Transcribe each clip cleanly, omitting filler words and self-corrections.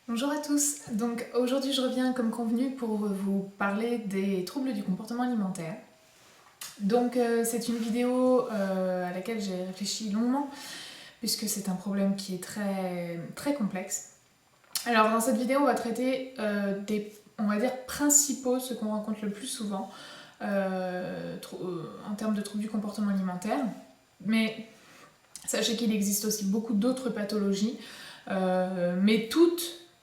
Bonjour à tous, donc aujourd'hui je reviens comme convenu pour vous parler des troubles du comportement alimentaire. Donc c'est une vidéo à laquelle j'ai réfléchi longuement puisque c'est un problème qui est très complexe. Alors dans cette vidéo on va traiter on va dire principaux, ce qu'on rencontre le plus souvent en termes de troubles du comportement alimentaire. Mais sachez qu'il existe aussi beaucoup d'autres pathologies, mais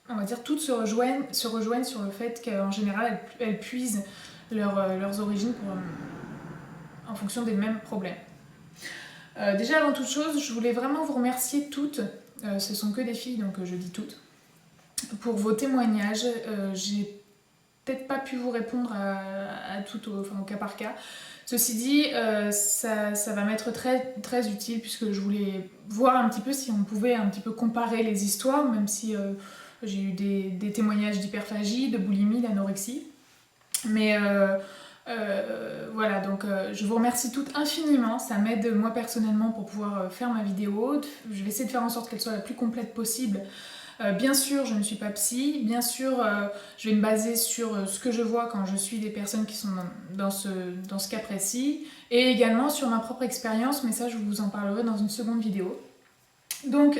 on va dire toutes se rejoignent sur le fait qu'en général elles puisent leurs origines en fonction des mêmes problèmes. Déjà avant toute chose, je voulais vraiment vous remercier toutes, ce sont que des filles donc je dis toutes, pour vos témoignages. J'ai peut-être pas pu vous répondre à toutes au cas par cas. Ceci dit, ça va m'être très utile puisque je voulais voir un petit peu si on pouvait un petit peu comparer les histoires, même si j'ai eu des témoignages d'hyperphagie, de boulimie, d'anorexie. Mais voilà, donc je vous remercie toutes infiniment, ça m'aide moi personnellement pour pouvoir faire ma vidéo. Je vais essayer de faire en sorte qu'elle soit la plus complète possible. Bien sûr, je ne suis pas psy, bien sûr, je vais me baser sur ce que je vois quand je suis des personnes qui sont dans ce cas précis, et également sur ma propre expérience, mais ça je vous en parlerai dans une seconde vidéo. Donc,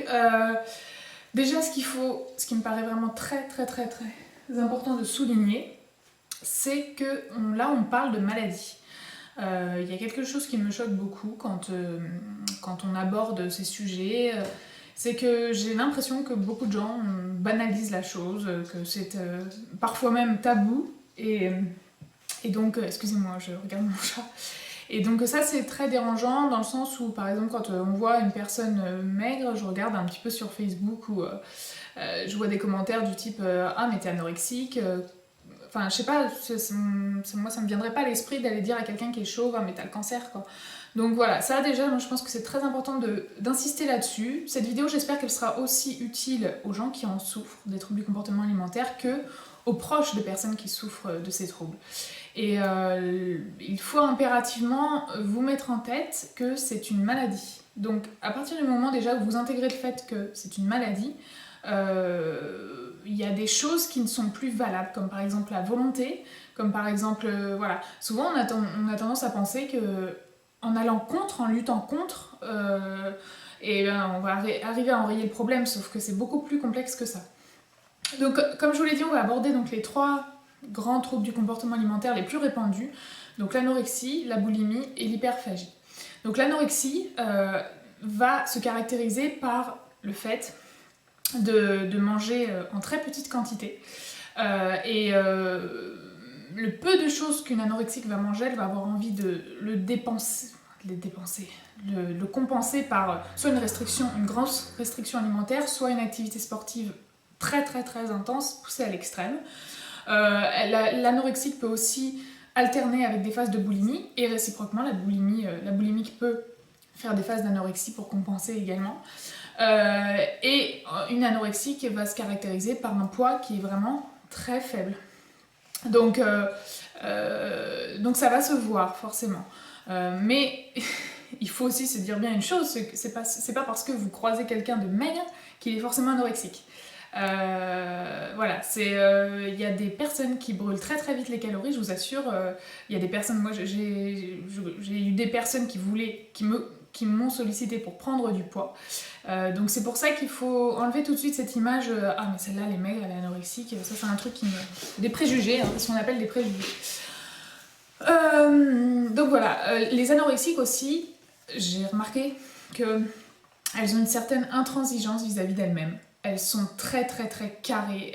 déjà ce qui me paraît vraiment très important de souligner, c'est que là on parle de maladie. Il y a quelque chose qui me choque beaucoup quand on aborde ces sujets, c'est que j'ai l'impression que beaucoup de gens banalisent la chose, que c'est parfois même tabou, et donc, excusez-moi, je regarde mon chat. Et donc ça c'est très dérangeant dans le sens où par exemple quand on voit une personne maigre, je regarde un petit peu sur Facebook où je vois des commentaires du type ah mais t'es anorexique, enfin je sais pas, moi ça me viendrait pas à l'esprit d'aller dire à quelqu'un qui est chauve ah mais t'as le cancer quoi. Donc voilà, ça déjà moi je pense que c'est très important d'insister là-dessus. Cette vidéo j'espère qu'elle sera aussi utile aux gens qui en souffrent des troubles du comportement alimentaire que aux proches de personnes qui souffrent de ces troubles. Et il faut impérativement vous mettre en tête que c'est une maladie. Donc à partir du moment déjà où vous intégrez le fait que c'est une maladie, il y a des choses qui ne sont plus valables, comme par exemple la volonté, comme par exemple, voilà. Souvent on a tendance à penser que en allant contre, en luttant contre, et ben, on va arriver à enrayer le problème, sauf que c'est beaucoup plus complexe que ça. Donc comme je vous l'ai dit, on va aborder donc les trois grands troubles du comportement alimentaire les plus répandus, donc l'anorexie, la boulimie et l'hyperphagie. Donc l'anorexie va se caractériser par le fait de manger en très petite quantité, et le peu de choses qu'une anorexique va manger, elle va avoir envie de le compenser par soit une grosse restriction alimentaire, soit une activité sportive très intense, poussée à l'extrême. L'anorexique peut aussi alterner avec des phases de boulimie, et réciproquement la boulimique peut faire des phases d'anorexie pour compenser également. Et une anorexique va se caractériser par un poids qui est vraiment très faible. Donc ça va se voir forcément. Mais il faut aussi se dire bien une chose, c'est pas parce que vous croisez quelqu'un de maigre qu'il est forcément anorexique. Voilà, il y a des personnes qui brûlent très vite les calories, je vous assure. Il y a des personnes, moi j'ai eu des personnes qui m'ont sollicité pour prendre du poids. Donc c'est pour ça qu'il faut enlever tout de suite cette image ah mais celle-là elle est maigre, elle est anorexique, ça c'est un truc des préjugés, hein, ce qu'on appelle des préjugés. Donc voilà, les anorexiques aussi, j'ai remarqué qu'elles ont une certaine intransigeance vis-à-vis d'elles-mêmes. Elles sont très carrées,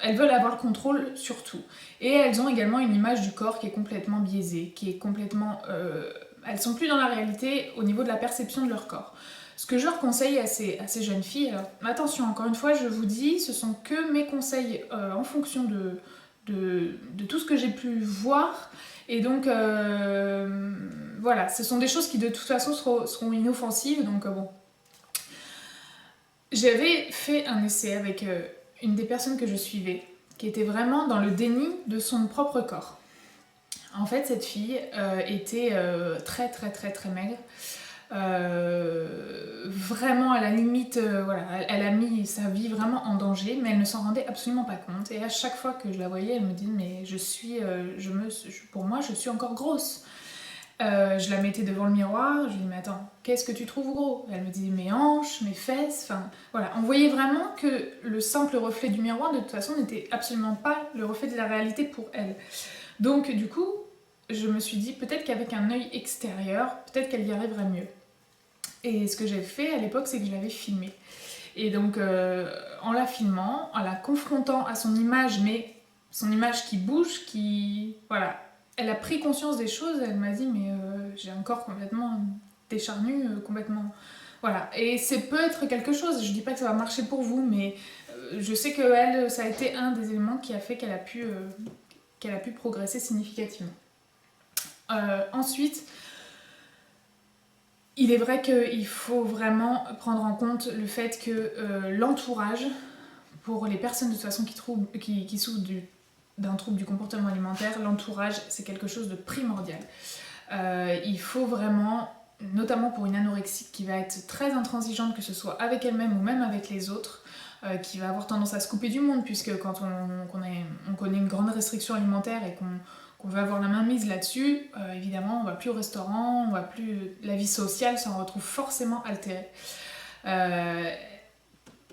elles veulent avoir le contrôle sur tout. Et elles ont également une image du corps qui est complètement biaisée, qui est complètement... elles sont plus dans la réalité au niveau de la perception de leur corps. Ce que je leur conseille à ces jeunes filles, alors attention, encore une fois, je vous dis, ce sont que mes conseils en fonction de tout ce que j'ai pu voir, et donc voilà, ce sont des choses qui de toute façon seront inoffensives, donc bon. J'avais fait un essai avec une des personnes que je suivais, qui était vraiment dans le déni de son propre corps. En fait, cette fille était très maigre. vraiment à la limite, voilà, elle a mis sa vie vraiment en danger, mais elle ne s'en rendait absolument pas compte. Et à chaque fois que je la voyais, elle me dit mais pour moi je suis encore grosse. Je la mettais devant le miroir, je lui dis mais attends, qu'est-ce que tu trouves gros? Elle me dit mes hanches, mes fesses, enfin voilà. On voyait vraiment que le simple reflet du miroir de toute façon n'était absolument pas le reflet de la réalité pour elle. Donc du coup, je me suis dit peut-être qu'avec un œil extérieur, peut-être qu'elle y arriverait mieux. Et ce que j'ai fait à l'époque, c'est que je l'avais filmée. Et donc en la filmant, en la confrontant à son image, mais son image qui bouge, qui... Voilà. Elle a pris conscience des choses, elle m'a dit mais j'ai un corps complètement décharnu, complètement... Voilà. Et c'est peut être quelque chose, je dis pas que ça va marcher pour vous, mais je sais que elle, ça a été un des éléments qui a fait qu'elle a pu progresser significativement. Ensuite, il est vrai qu'il faut vraiment prendre en compte le fait que l'entourage, pour les personnes de toute façon qui souffrent d'un trouble du comportement alimentaire, l'entourage c'est quelque chose de primordial. Il faut vraiment, notamment pour une anorexique qui va être très intransigeante, que ce soit avec elle-même ou même avec les autres, qui va avoir tendance à se couper du monde, puisque quand on connaît une grande restriction alimentaire et qu'on veut avoir la main mise là-dessus, évidemment on va plus au restaurant, on va plus... la vie sociale s'en retrouve forcément altérée.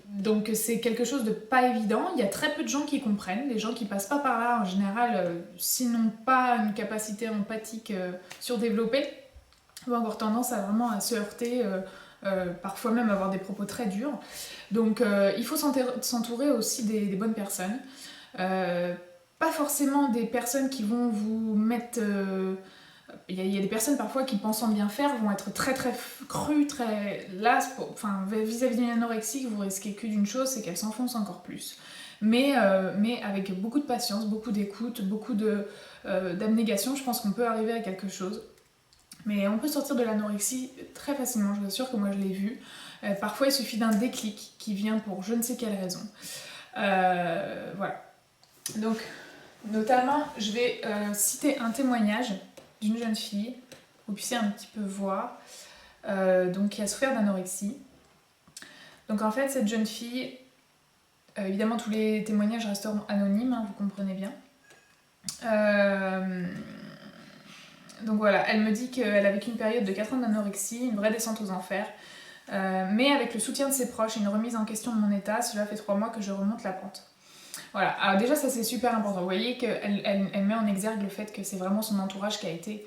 Donc c'est quelque chose de pas évident, il y a très peu de gens qui comprennent, les gens qui passent pas par là en général, s'ils n'ont pas une capacité empathique surdéveloppée, vont avoir tendance à vraiment à se heurter, parfois même avoir des propos très durs. Donc il faut s'entourer aussi des bonnes personnes. Pas forcément des personnes qui vont vous mettre... Il y a des personnes parfois qui, pensant bien faire, vont être très très crues, très... Là, vis-à-vis d'une anorexique, vous risquez que d'une chose, c'est qu'elle s'enfonce encore plus. Mais avec beaucoup de patience, beaucoup d'écoute, beaucoup d'abnégation, je pense qu'on peut arriver à quelque chose. Mais on peut sortir de l'anorexie très facilement, je vous assure que moi je l'ai vu. Parfois il suffit d'un déclic qui vient pour je ne sais quelle raison. Voilà. Donc, notamment, je vais citer un témoignage d'une jeune fille, que vous puissiez un petit peu voir, donc qui a souffert d'anorexie. Donc en fait, cette jeune fille, évidemment tous les témoignages resteront anonymes, hein, vous comprenez bien. Donc voilà, elle me dit qu'elle a vécu une période de 4 ans d'anorexie, une vraie descente aux enfers, mais avec le soutien de ses proches et une remise en question de mon état, cela fait 3 mois que je remonte la pente. Voilà, alors déjà ça c'est super important, vous voyez qu'elle met en exergue le fait que c'est vraiment son entourage qui a été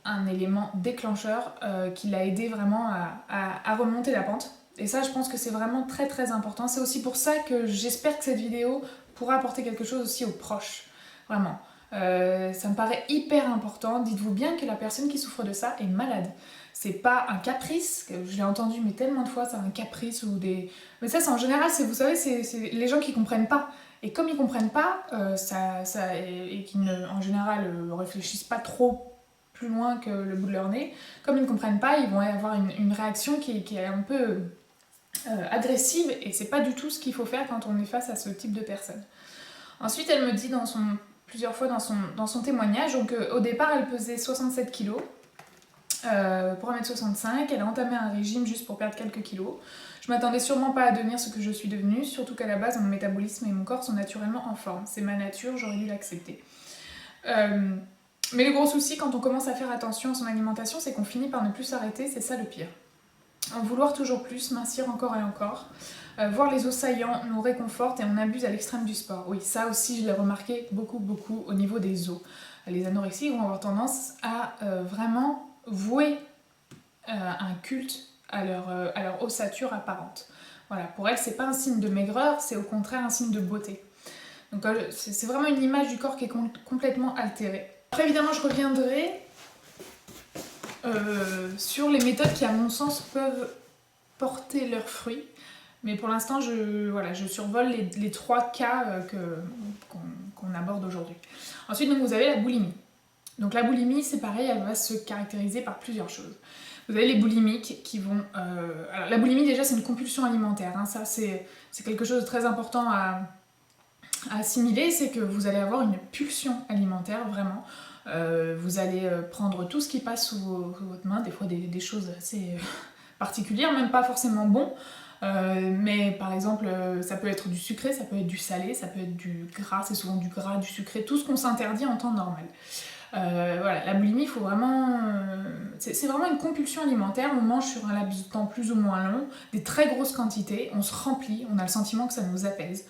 un élément déclencheur qui l'a aidé vraiment à remonter la pente. Et ça je pense que c'est vraiment très très important, c'est aussi pour ça que j'espère que cette vidéo pourra apporter quelque chose aussi aux proches, vraiment. Ça me paraît hyper important, dites-vous bien que la personne qui souffre de ça est malade. C'est pas un caprice, je l'ai entendu mais tellement de fois, c'est un caprice ou des... Mais ça c'est en général, vous savez, c'est les gens qui comprennent pas. Et comme ils comprennent pas, et qu'ils en général réfléchissent pas trop plus loin que le bout de leur nez, comme ils ne comprennent pas, ils vont avoir une réaction qui est un peu agressive, et c'est pas du tout ce qu'il faut faire quand on est face à ce type de personne. Ensuite, elle me dit plusieurs fois dans son témoignage, donc au départ elle pesait 67 kg, pour 1m65, elle a entamé un régime juste pour perdre quelques kilos. Je m'attendais sûrement pas à devenir ce que je suis devenue, surtout qu'à la base mon métabolisme et mon corps sont naturellement en forme. C'est ma nature, j'aurais dû l'accepter. Mais le gros souci quand on commence à faire attention à son alimentation, c'est qu'on finit par ne plus s'arrêter, c'est ça le pire. En vouloir toujours plus, mincir encore et encore. Voir les os saillants nous réconforte et on abuse à l'extrême du sport. Oui, ça aussi je l'ai remarqué beaucoup au niveau des os. Les anorexiques vont avoir tendance à vraiment vouer un culte à leur ossature apparente. Voilà, pour elles, c'est pas un signe de maigreur, c'est au contraire un signe de beauté. Donc c'est vraiment une image du corps qui est complètement altérée. Après, évidemment, je reviendrai sur les méthodes qui, à mon sens, peuvent porter leurs fruits. Mais pour l'instant, je survole les 3 cas qu'on aborde aujourd'hui. Ensuite, donc, vous avez la boulimie. Donc la boulimie, c'est pareil, elle va se caractériser par plusieurs choses. Vous avez les boulimiques qui vont... Alors la boulimie, déjà, c'est une compulsion alimentaire. Hein. Ça, c'est quelque chose de très important à assimiler, c'est que vous allez avoir une pulsion alimentaire, vraiment. Vous allez prendre tout ce qui passe sous votre main, des fois des choses assez particulières, même pas forcément bon. Mais par exemple, ça peut être du sucré, ça peut être du salé, ça peut être du gras, c'est souvent du gras, du sucré, tout ce qu'on s'interdit en temps normal. Voilà, la boulimie, faut vraiment, c'est vraiment une compulsion alimentaire. On mange sur un laps de temps plus ou moins long, des très grosses quantités, on se remplit, on a le sentiment que ça nous apaise.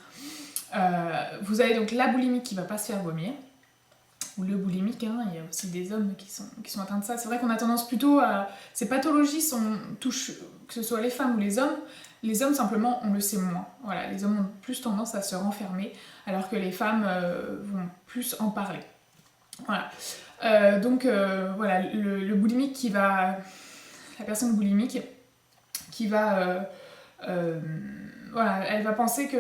Vous avez donc la boulimie qui va pas se faire vomir, ou le boulimique, hein. Il y a aussi des hommes qui sont atteints de ça. C'est vrai qu'on a tendance plutôt à... Ces pathologies touchent, que ce soit les femmes ou les hommes simplement on le sait moins. Voilà, les hommes ont plus tendance à se renfermer, alors que les femmes vont plus en parler. Voilà. Voilà, le boulimique qui va... La personne boulimique qui va... voilà, elle va penser que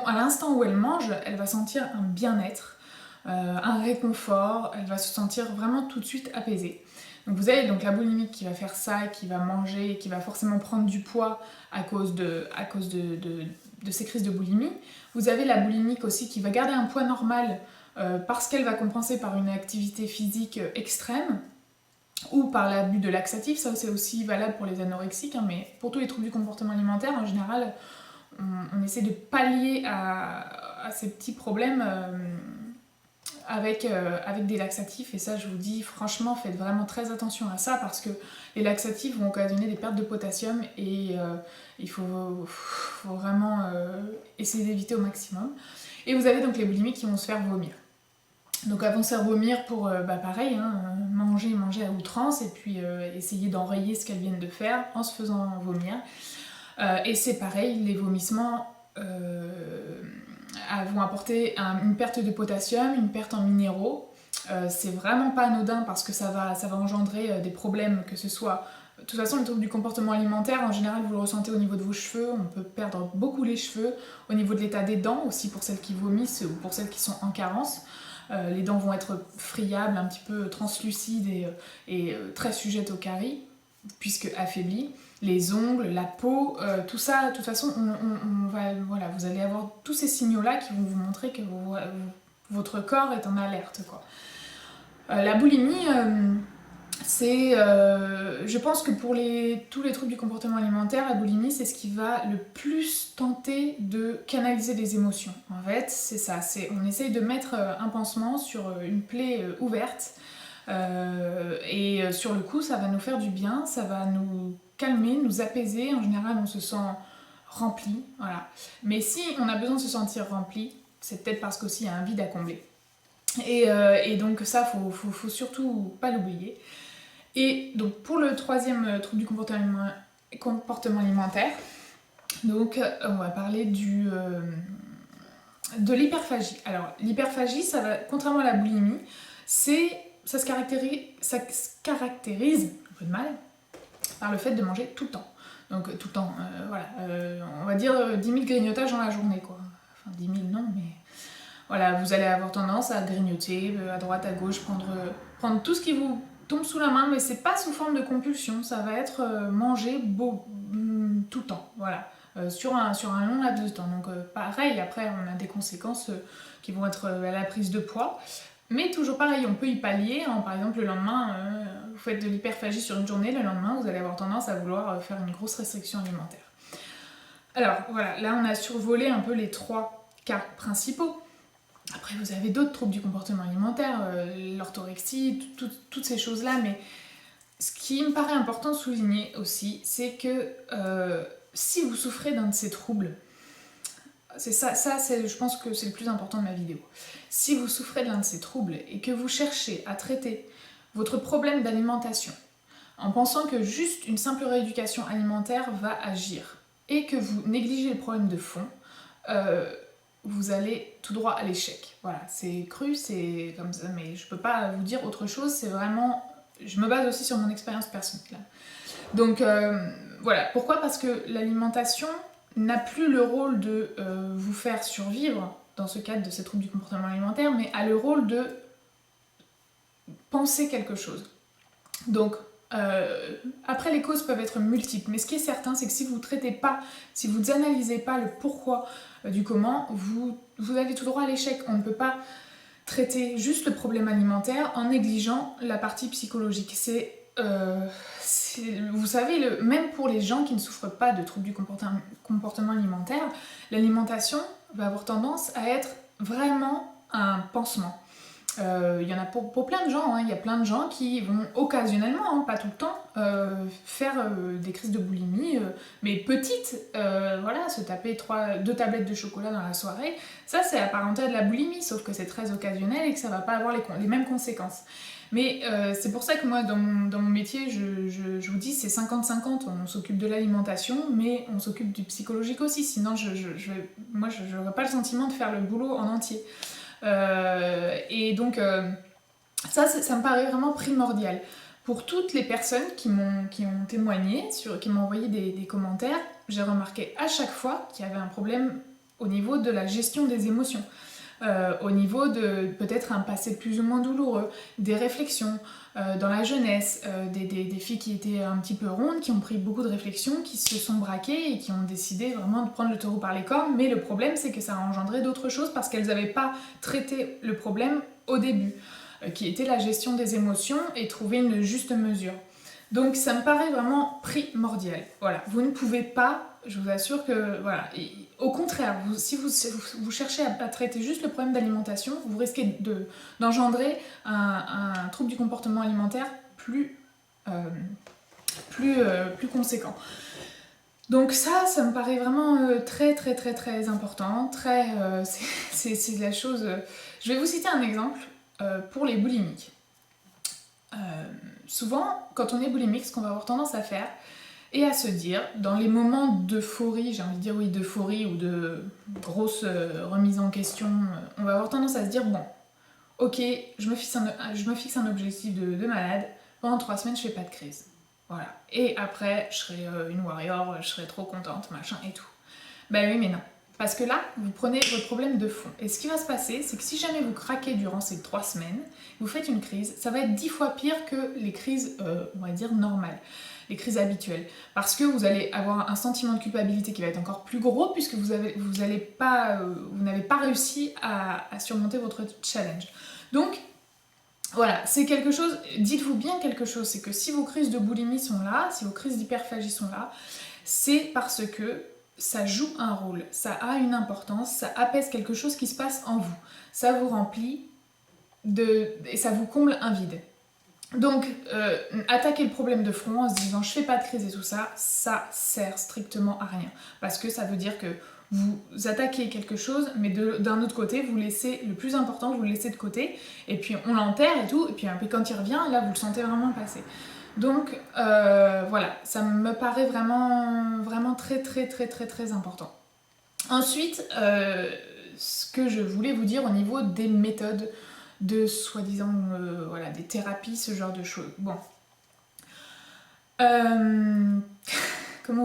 à l'instant où elle mange, elle va sentir un bien-être, un réconfort, elle va se sentir vraiment tout de suite apaisée. Donc vous avez donc la boulimique qui va faire ça, qui va manger, qui va forcément prendre du poids à cause de ces crises de boulimie. Vous avez la boulimique aussi qui va garder un poids normal parce qu'elle va compenser par une activité physique extrême ou par l'abus de laxatifs. Ça c'est aussi valable pour les anorexiques, hein, mais pour tous les troubles du comportement alimentaire en général, on essaie de pallier à ces petits problèmes avec des laxatifs, et ça je vous dis franchement faites vraiment très attention à ça parce que les laxatifs vont occasionner des pertes de potassium et il faut vraiment essayer d'éviter au maximum. Et vous avez donc les boulimiques qui vont se faire vomir. Donc elles vont se faire vomir pour pareil, hein, manger à outrance et puis essayer d'enrayer ce qu'elles viennent de faire en se faisant vomir. Et c'est pareil, les vomissements vont apporter une perte de potassium, une perte en minéraux. C'est vraiment pas anodin parce que ça va engendrer des problèmes, que ce soit... De toute façon, le trouble du comportement alimentaire, en général, vous le ressentez au niveau de vos cheveux, on peut perdre beaucoup les cheveux, au niveau de l'état des dents, aussi pour celles qui vomissent ou pour celles qui sont en carence. Les dents vont être friables, un petit peu translucides et très sujettes aux caries, puisque affaiblies. Les ongles, la peau, tout ça, de toute façon, voilà, vous allez avoir tous ces signaux-là qui vont vous montrer que votre corps est en alerte, quoi. La boulimie, je pense que pour tous les troubles du comportement alimentaire, la boulimie, c'est ce qui va le plus tenter de canaliser les émotions. En fait, c'est ça, on essaye de mettre un pansement sur une plaie ouverte, et sur le coup, ça va nous faire du bien, ça va nous calmer, nous apaiser. En général, on se sent rempli, voilà. Mais si on a besoin de se sentir rempli, c'est peut-être parce qu'aussi il y a un vide à combler. Et donc ça, faut surtout pas l'oublier. Et donc pour le troisième trouble du comportement alimentaire, donc on va parler de l'hyperphagie. Alors l'hyperphagie, contrairement à la boulimie, ça se caractérise, un peu de mal, par le fait de manger tout le temps. Donc tout le temps, voilà, on va dire 10 000 grignotages dans la journée, quoi. Enfin 10 000 non, mais voilà, vous allez avoir tendance à grignoter à droite, à gauche, prendre tout ce qui vous tombe sous la main, mais c'est pas sous forme de compulsion, ça va être manger tout le temps, voilà, sur un long laps de temps. Donc pareil, après on a des conséquences qui vont être à la prise de poids, mais toujours pareil, on peut y pallier, hein. Par exemple le lendemain, vous faites de l'hyperphagie sur une journée, le lendemain vous allez avoir tendance à vouloir faire une grosse restriction alimentaire. Alors voilà, là on a survolé un peu les 3 cas principaux. Après, vous avez d'autres troubles du comportement alimentaire, l'orthorexie, toutes ces choses-là, mais ce qui me paraît important de souligner aussi, c'est que si vous souffrez d'un de ces troubles, c'est ça, je pense que c'est le plus important de ma vidéo. Si vous souffrez de l'un de ces troubles et que vous cherchez à traiter votre problème d'alimentation en pensant que juste une simple rééducation alimentaire va agir et que vous négligez le problème de fond, vous allez tout droit à l'échec. Voilà, c'est cru, c'est comme ça, mais je peux pas vous dire autre chose, c'est vraiment... Je me base aussi sur mon expérience personnelle. Donc voilà, pourquoi ? Parce que l'alimentation n'a plus le rôle de vous faire survivre dans ce cadre de ces troubles du comportement alimentaire, mais a le rôle de penser quelque chose. Donc après, les causes peuvent être multiples, mais ce qui est certain, c'est que si vous traitez pas, si vous n'analysez pas le pourquoi du comment, vous allez tout droit à l'échec. On ne peut pas traiter juste le problème alimentaire en négligeant la partie psychologique. Vous savez, même pour les gens qui ne souffrent pas de troubles du comportement alimentaire, l'alimentation va avoir tendance à être vraiment un pansement. Il y en a pour plein de gens, hein. Il y a plein de gens qui vont occasionnellement, hein, pas tout le temps, faire des crises de boulimie, mais petites, voilà, se taper 2 tablettes de chocolat dans la soirée, ça c'est apparenté à de la boulimie, sauf que c'est très occasionnel et que ça va pas avoir les mêmes conséquences. Mais c'est pour ça que moi, dans mon métier, je vous dis, c'est 50-50, on s'occupe de l'alimentation, mais on s'occupe du psychologique aussi, sinon moi je n'aurais pas le sentiment de faire le boulot en entier. Et donc ça me paraît vraiment primordial. Pour toutes les personnes qui ont témoigné, qui m'ont envoyé des commentaires, j'ai remarqué à chaque fois qu'il y avait un problème au niveau de la gestion des émotions. Au niveau de peut-être un passé plus ou moins douloureux, des réflexions dans la jeunesse, des filles qui étaient un petit peu rondes, qui ont pris beaucoup de réflexions, qui se sont braquées et qui ont décidé vraiment de prendre le taureau par les cornes, mais le problème c'est que ça a engendré d'autres choses parce qu'elles n'avaient pas traité le problème au début, qui était la gestion des émotions et trouver une juste mesure. Donc ça me paraît vraiment primordial. Voilà, vous ne pouvez pas, je vous assure que voilà. Et au contraire, si vous cherchez à traiter juste le problème d'alimentation, vous risquez d'engendrer un trouble du comportement alimentaire plus conséquent. Donc ça me paraît vraiment très très très très important. C'est la chose. Je vais vous citer un exemple pour les boulimiques. Souvent, quand on est boulimique, ce qu'on va avoir tendance à faire et à se dire, dans les moments d'euphorie, j'ai envie de dire oui, d'euphorie ou de grosse remise en question, on va avoir tendance à se dire, bon, ok, je me fixe un objectif de malade, pendant 3 semaines, je fais pas de crise. Voilà. Et après, je serai une warrior, je serai trop contente, machin et tout. Ben oui, mais non. Parce que là, vous prenez votre problème de fond. Et ce qui va se passer, c'est que si jamais vous craquez durant ces 3 semaines, vous faites une crise, ça va être 10 fois pire que les crises, on va dire, normales, les crises habituelles. Parce que vous allez avoir un sentiment de culpabilité qui va être encore plus gros, puisque vous n'avez pas réussi à surmonter votre challenge. Donc, voilà, c'est quelque chose, dites-vous bien quelque chose, c'est que si vos crises de boulimie sont là, si vos crises d'hyperphagie sont là, c'est parce que ça joue un rôle, ça a une importance, ça apaise quelque chose qui se passe en vous. Ça vous remplit et ça vous comble un vide. Donc, attaquer le problème de front en se disant je fais pas de crise et tout ça, ça sert strictement à rien. Parce que ça veut dire que vous attaquez quelque chose, mais d'un autre côté, vous laissez le plus important, vous le laissez de côté, et puis on l'enterre et tout, et puis quand il revient, là vous le sentez vraiment passer. Donc voilà, ça me paraît vraiment, vraiment très très très très très important. Ensuite, ce que je voulais vous dire au niveau des méthodes de soi-disant, voilà, des thérapies, ce genre de choses. Bon. Comment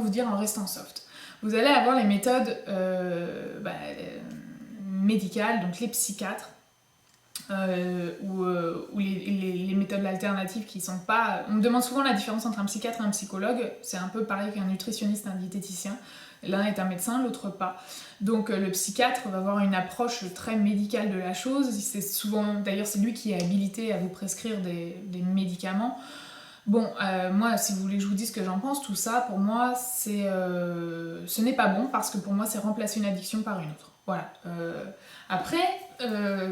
vous dire en restant soft? Vous allez avoir les méthodes médicales, donc les psychiatres, ou les méthodes alternatives qui sont pas... On me demande souvent la différence entre un psychiatre et un psychologue, c'est un peu pareil qu'un nutritionniste et un diététicien. L'un est un médecin, l'autre pas. Donc le psychiatre va avoir une approche très médicale de la chose, c'est souvent, d'ailleurs c'est lui qui est habilité à vous prescrire des médicaments. Bon, moi, si vous voulez que je vous dise ce que j'en pense, tout ça, pour moi, ce n'est pas bon, parce que pour moi, c'est remplacer une addiction par une autre. Voilà. Après,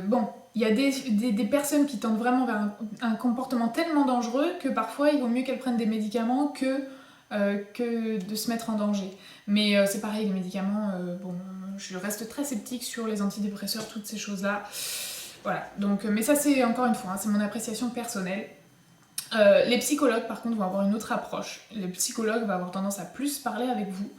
bon, il y a des personnes qui tendent vraiment vers un comportement tellement dangereux que parfois, il vaut mieux qu'elles prennent des médicaments que de se mettre en danger. Mais c'est pareil, les médicaments, bon, je reste très sceptique sur les antidépresseurs, toutes ces choses-là. Voilà, donc, mais ça, c'est encore une fois, hein, c'est mon appréciation personnelle. Les psychologues par contre vont avoir une autre approche. Le psychologue va avoir tendance à plus parler avec vous,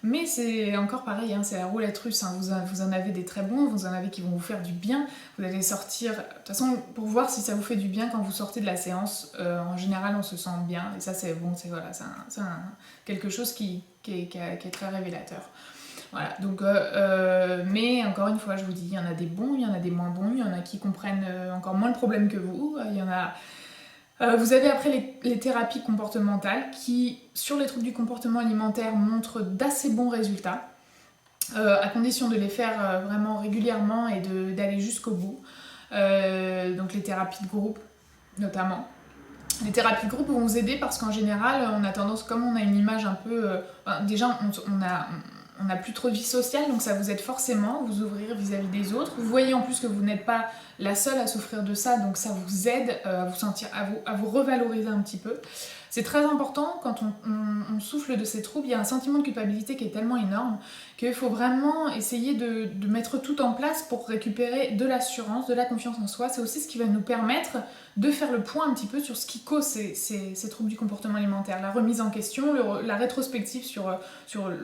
mais c'est encore pareil, hein, c'est la roulette russe, hein. Vous en avez des très bons, vous en avez qui vont vous faire du bien, vous allez sortir, de toute façon pour voir si ça vous fait du bien quand vous sortez de la séance, en général on se sent bien, et ça c'est bon, c'est voilà, quelque chose qui est très révélateur. Voilà, donc, mais encore une fois je vous dis, il y en a des bons, il y en a des moins bons, il y en a qui comprennent encore moins le problème que vous, il y en a... vous avez après les thérapies comportementales qui, sur les troubles du comportement alimentaire, montrent d'assez bons résultats, à condition de les faire vraiment régulièrement et d'aller jusqu'au bout. donc les thérapies de groupe notamment. Les thérapies de groupe vont vous aider parce qu'en général, on a tendance, comme on a une image un peu... déjà, on n'a plus trop de vie sociale, donc ça vous aide forcément à vous ouvrir vis-à-vis des autres. Vous voyez en plus que vous n'êtes pas la seule à souffrir de ça, donc ça vous aide à vous sentir, à vous revaloriser un petit peu. C'est très important, quand on souffle de ces troubles, il y a un sentiment de culpabilité qui est tellement énorme qu'il faut vraiment essayer de mettre tout en place pour récupérer de l'assurance, de la confiance en soi. C'est aussi ce qui va nous permettre de faire le point un petit peu sur ce qui cause ces troubles du comportement alimentaire. La remise en question, la rétrospective sur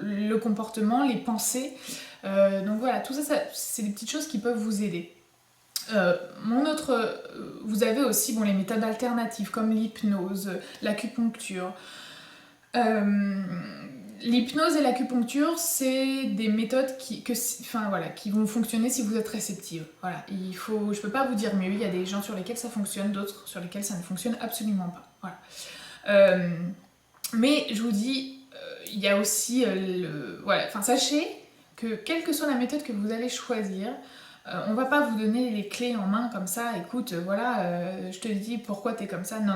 le comportement, les pensées. Donc voilà, tout ça, c'est des petites choses qui peuvent vous aider. Vous avez aussi les méthodes alternatives comme l'hypnose, l'acupuncture. L'hypnose et l'acupuncture, c'est des méthodes qui vont fonctionner si vous êtes réceptive. Voilà, je peux pas vous dire mieux. Il y a des gens sur lesquels ça fonctionne, d'autres sur lesquels ça ne fonctionne absolument pas. Voilà. Mais je vous dis, il y a aussi sachez que quelle que soit la méthode que vous allez choisir, on va pas vous donner les clés en main comme ça, écoute, je te dis pourquoi t'es comme ça. Non.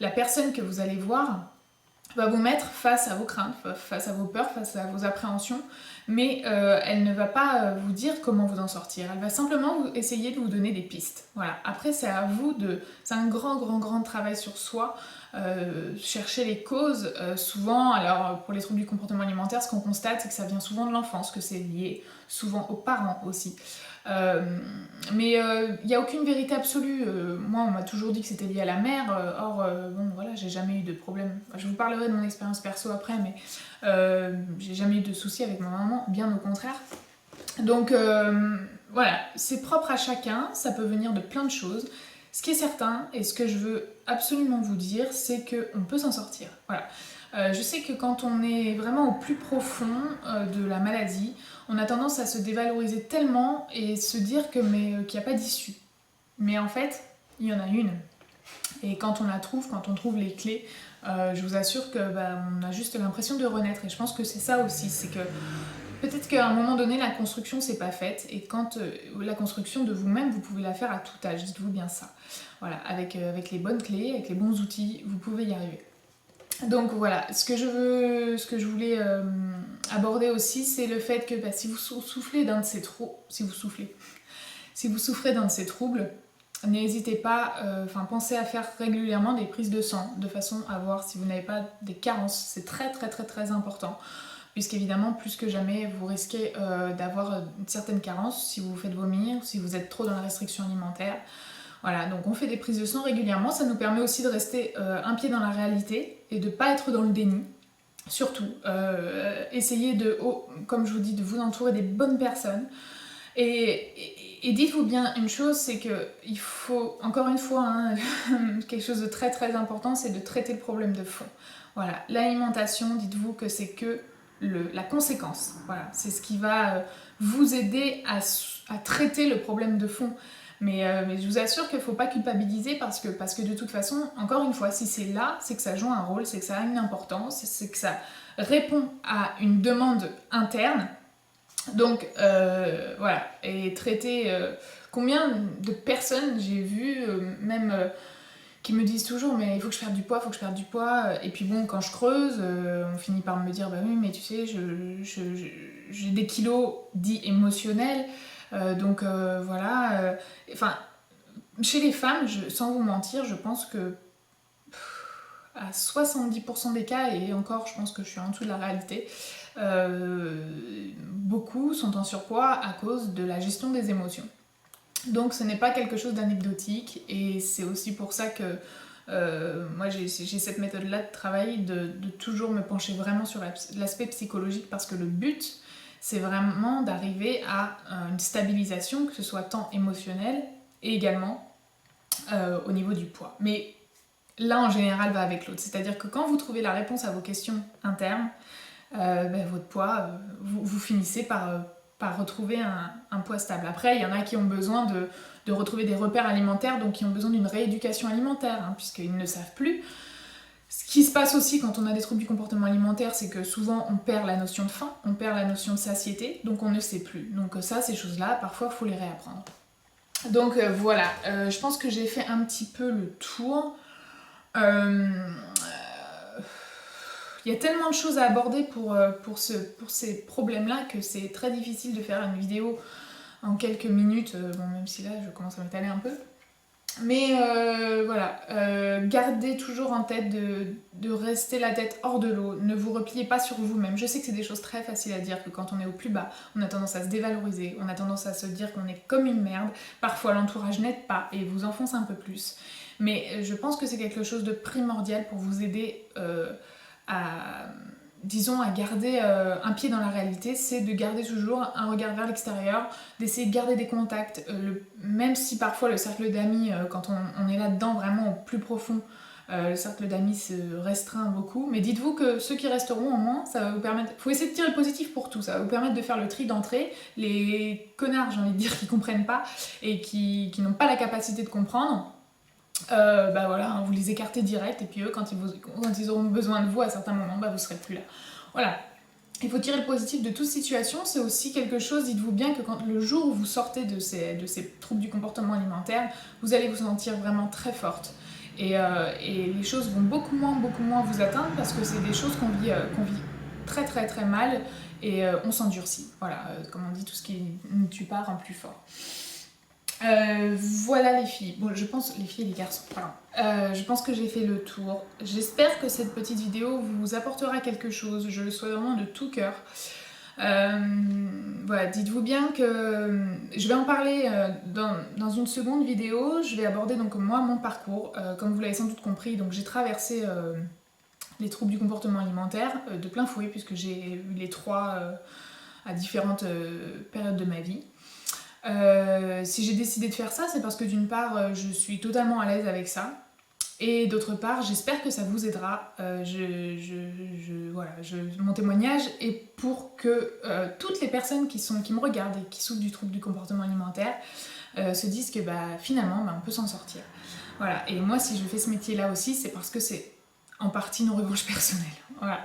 La personne que vous allez voir va vous mettre face à vos craintes, face à vos peurs, face à vos appréhensions, mais elle ne va pas vous dire comment vous en sortir. Elle va simplement essayer de vous donner des pistes. Voilà. Après, c'est à vous c'est un grand travail sur soi. Chercher les causes, souvent, alors pour les troubles du comportement alimentaire, ce qu'on constate, c'est que ça vient souvent de l'enfance, que c'est lié souvent aux parents aussi. Mais il n'y a aucune vérité absolue. Moi, on m'a toujours dit que c'était lié à la mère. J'ai jamais eu de problème. Je vous parlerai de mon expérience perso après, mais j'ai jamais eu de soucis avec ma maman, bien au contraire. Donc c'est propre à chacun, ça peut venir de plein de choses. Ce qui est certain, et ce que je veux absolument vous dire, c'est qu'on peut s'en sortir. Voilà. Je sais que quand on est vraiment au plus profond de la maladie, on a tendance à se dévaloriser tellement et se dire qu'il n'y a pas d'issue. Mais en fait, il y en a une. Et quand on trouve les clés, je vous assure que on a juste l'impression de renaître. Et je pense que c'est ça aussi, c'est que peut-être qu'à un moment donné, la construction c'est pas faite. Et quand la construction de vous-même, vous pouvez la faire à tout âge, dites-vous bien ça. Voilà, avec les bonnes clés, avec les bons outils, vous pouvez y arriver. Donc voilà, ce que je voulais aborder aussi, c'est le fait que si vous souffrez d'un de ces troubles, n'hésitez pas, pensez à faire régulièrement des prises de sang, de façon à voir si vous n'avez pas des carences. C'est très important, puisqu'évidemment, plus que jamais, vous risquez d'avoir une certaine carence si vous vous faites vomir, si vous êtes trop dans la restriction alimentaire. Voilà, donc on fait des prises de sang régulièrement, ça nous permet aussi de rester un pied dans la réalité et de ne pas être dans le déni. Surtout, essayez comme je vous dis, de vous entourer des bonnes personnes. Et dites-vous bien une chose, c'est qu'il faut, encore une fois, quelque chose de très important, c'est de traiter le problème de fond. Voilà, l'alimentation, dites-vous que c'est que la conséquence. Voilà, c'est ce qui va vous aider à traiter le problème de fond. Mais je vous assure qu'il ne faut pas culpabiliser parce que de toute façon, encore une fois, si c'est là, c'est que ça joue un rôle, c'est que ça a une importance, c'est que ça répond à une demande interne. Donc et traiter combien de personnes j'ai vues, qui me disent toujours mais il faut que je perde du poids, et puis quand je creuse, on finit par me dire oui mais tu sais, j'ai des kilos dits émotionnels. Chez les femmes, sans vous mentir, je pense que à 70% des cas, et encore je pense que je suis en dessous de la réalité, beaucoup sont en surpoids à cause de la gestion des émotions. Donc ce n'est pas quelque chose d'anecdotique, et c'est aussi pour ça que moi j'ai cette méthode-là de travail, de toujours me pencher vraiment sur l'aspect psychologique, parce que le but, c'est vraiment d'arriver à une stabilisation, que ce soit tant émotionnelle et également au niveau du poids. Mais l'un en général va avec l'autre, c'est-à-dire que quand vous trouvez la réponse à vos questions internes, votre poids, vous finissez par retrouver un poids stable. Après, il y en a qui ont besoin de retrouver des repères alimentaires, donc qui ont besoin d'une rééducation alimentaire, puisqu'ils ne savent plus. Ce qui se passe aussi quand on a des troubles du comportement alimentaire, c'est que souvent on perd la notion de faim, on perd la notion de satiété, donc on ne sait plus. Donc ça, ces choses-là, parfois il faut les réapprendre. Donc voilà, je pense que j'ai fait un petit peu le tour. Euh, Il y a tellement de choses à aborder pour ces problèmes-là que c'est très difficile de faire une vidéo en quelques minutes. Bon, même si là, je commence à m'étaler un peu. Mais voilà, gardez toujours en tête de rester la tête hors de l'eau. Ne vous repliez pas sur vous-même. Je sais que c'est des choses très faciles à dire, que quand on est au plus bas, on a tendance à se dévaloriser, on a tendance à se dire qu'on est comme une merde. Parfois, l'entourage n'aide pas et vous enfonce un peu plus. Mais je pense que c'est quelque chose de primordial pour vous aider à, disons, à garder un pied dans la réalité, c'est de garder toujours un regard vers l'extérieur, d'essayer de garder des contacts, même si parfois le cercle d'amis, quand on est là-dedans vraiment au plus profond, le cercle d'amis se restreint beaucoup, mais dites-vous que ceux qui resteront au moins, ça va vous permettre... Faut essayer de tirer le positif pour tout, ça va vous permettre de faire le tri d'entrée, les connards, j'ai envie de dire, qui comprennent pas et qui n'ont pas la capacité de comprendre, bah voilà, hein, vous les écartez direct et puis eux, quand ils auront besoin de vous à certains moments, bah vous serez plus là. Voilà. Il faut tirer le positif de toute situation, c'est aussi quelque chose, dites-vous bien que quand le jour où vous sortez de ces troubles du comportement alimentaire, vous allez vous sentir vraiment très forte. Et les choses vont beaucoup moins vous atteindre parce que c'est des choses qu'on vit très très très mal et on s'endurcit. Voilà, comme on dit, tout ce qui ne tue pas rend plus fort. Voilà les filles. Bon, je pense les filles et les garçons. Pardon. Je pense que j'ai fait le tour. J'espère que cette petite vidéo vous apportera quelque chose. Je le souhaite vraiment de tout cœur. Voilà, dites-vous bien que je vais en parler dans une seconde vidéo. Je vais aborder donc moi mon parcours. Comme vous l'avez sans doute compris, donc j'ai traversé les troubles du comportement alimentaire de plein fouet puisque j'ai eu les trois à différentes périodes de ma vie. Si j'ai décidé de faire ça, c'est parce que d'une part, je suis totalement à l'aise avec ça. Et d'autre part, j'espère que ça vous aidera. Voilà, mon témoignage est pour que toutes les personnes qui me regardent et qui souffrent du trouble du comportement alimentaire se disent que finalement, on peut s'en sortir. Voilà. Et moi, si je fais ce métier-là aussi, c'est parce que c'est en partie nos revanches personnelles. Voilà.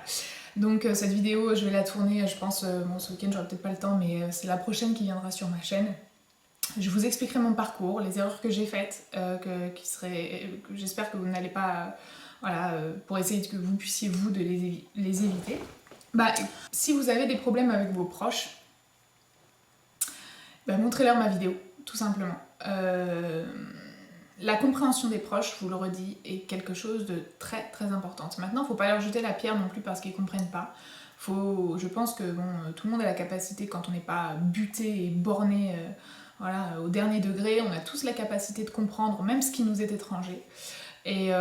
Donc cette vidéo, je vais la tourner, je pense, ce week-end, j'aurai peut-être pas le temps, mais c'est la prochaine qui viendra sur ma chaîne. Je vous expliquerai mon parcours, les erreurs que j'ai faites, que j'espère que vous n'allez pas... pour essayer que vous puissiez, vous, de les éviter. Si vous avez des problèmes avec vos proches, montrez-leur ma vidéo, tout simplement. La compréhension des proches, je vous le redis, est quelque chose de très très important. Maintenant, il ne faut pas leur jeter la pierre non plus parce qu'ils ne comprennent pas. Je pense que tout le monde a la capacité, quand on n'est pas buté et borné au dernier degré, on a tous la capacité de comprendre même ce qui nous est étranger. Et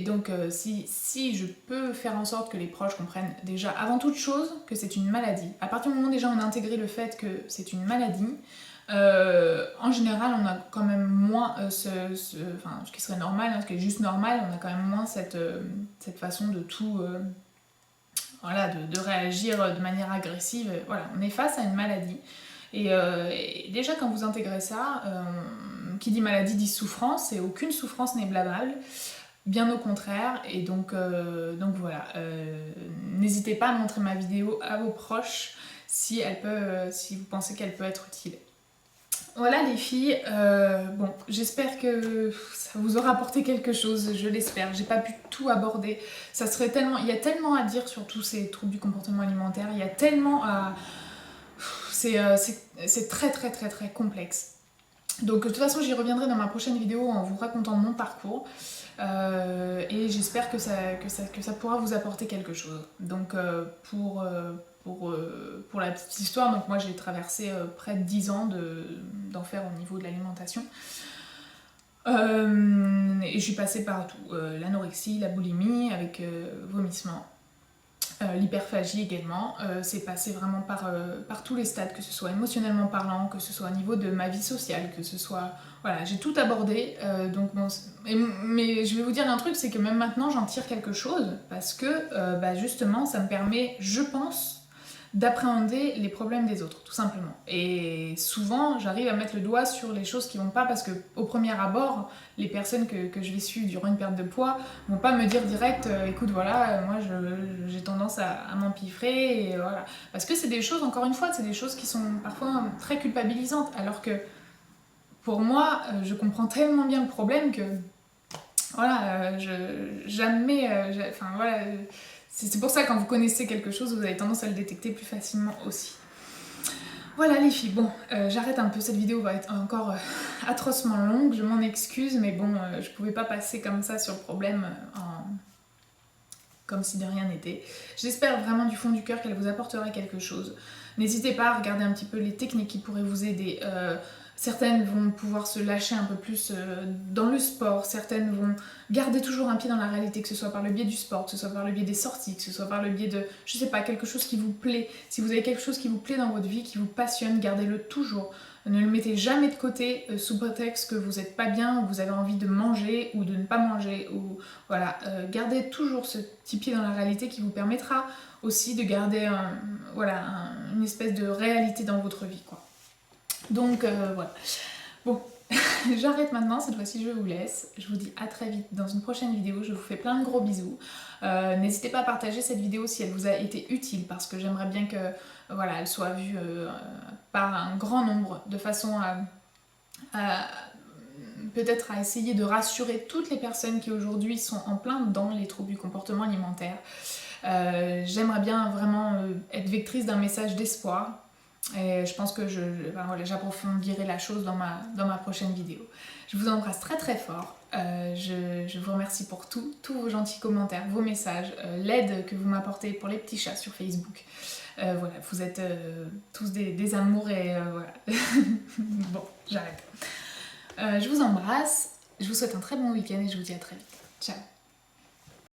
donc si je peux faire en sorte que les proches comprennent déjà avant toute chose que c'est une maladie, à partir du moment où déjà on a intégré le fait que c'est une maladie, en général on a quand même moins ce qui serait normal, ce qui est juste normal, on a quand même moins cette façon de tout de réagir de manière agressive. Voilà, on est face à une maladie. Et déjà quand vous intégrez ça, qui dit maladie dit souffrance, et aucune souffrance n'est blâmable, bien au contraire. Et donc voilà, n'hésitez pas à montrer ma vidéo à vos proches si vous pensez qu'elle peut être utile. Voilà les filles, j'espère que ça vous aura apporté quelque chose, je l'espère. J'ai pas pu tout aborder, il y a tellement à dire sur tous ces troubles du comportement alimentaire, il y a tellement à... C'est très très très très complexe. Donc de toute façon j'y reviendrai dans ma prochaine vidéo en vous racontant mon parcours et j'espère que ça pourra vous apporter quelque chose. Donc pour la petite histoire, donc moi j'ai traversé près de 10 ans d'enfer au niveau de l'alimentation. Et je suis passée par tout, l'anorexie, la boulimie avec vomissement. L'hyperphagie également, c'est passé vraiment par tous les stades, que ce soit émotionnellement parlant, que ce soit au niveau de ma vie sociale, que ce soit... Voilà, j'ai tout abordé, mais je vais vous dire un truc, c'est que même maintenant j'en tire quelque chose, parce que justement ça me permet, je pense, d'appréhender les problèmes des autres, tout simplement. Et souvent, j'arrive à mettre le doigt sur les choses qui vont pas, parce que au premier abord, les personnes que je vais suivre durant une perte de poids vont pas me dire direct écoute voilà, moi j'ai tendance à m'empiffrer, et voilà. Parce que c'est des choses, encore une fois, c'est des choses qui sont parfois très culpabilisantes, alors que pour moi, je comprends tellement bien le problème que voilà, enfin voilà, c'est pour ça que quand vous connaissez quelque chose, vous avez tendance à le détecter plus facilement aussi. Voilà les filles, bon, j'arrête un peu, cette vidéo va être encore atrocement longue, je m'en excuse, mais bon, je pouvais pas passer comme ça sur le problème comme si de rien n'était. J'espère vraiment du fond du cœur qu'elle vous apportera quelque chose. N'hésitez pas à regarder un petit peu les techniques qui pourraient vous aider. Certaines vont pouvoir se lâcher un peu plus dans le sport, certaines vont garder toujours un pied dans la réalité, que ce soit par le biais du sport, que ce soit par le biais des sorties, que ce soit par le biais de, je sais pas, quelque chose qui vous plaît. Si vous avez quelque chose qui vous plaît dans votre vie, qui vous passionne, gardez-le toujours. Ne le mettez jamais de côté sous prétexte que vous n'êtes pas bien, ou que vous avez envie de manger ou de ne pas manger. Ou voilà, gardez toujours ce petit pied dans la réalité qui vous permettra aussi de garder une espèce de réalité dans votre vie, quoi. Donc voilà. Bon, j'arrête maintenant, cette fois-ci je vous laisse. Je vous dis à très vite dans une prochaine vidéo. Je vous fais plein de gros bisous. N'hésitez pas à partager cette vidéo si elle vous a été utile, parce que j'aimerais bien que voilà, elle soit vue par un grand nombre, de façon à peut-être à essayer de rassurer toutes les personnes qui aujourd'hui sont en plein dans les troubles du comportement alimentaire. J'aimerais bien vraiment être vectrice d'un message d'espoir. Et je pense que j'approfondirai la chose dans ma prochaine vidéo. Je vous embrasse très très fort. Je vous remercie pour tous vos gentils commentaires, vos messages, l'aide que vous m'apportez pour les petits chats sur Facebook. Voilà, vous êtes tous des amours et voilà. Bon, j'arrête. Je vous embrasse, je vous souhaite un très bon week-end et je vous dis à très vite. Ciao.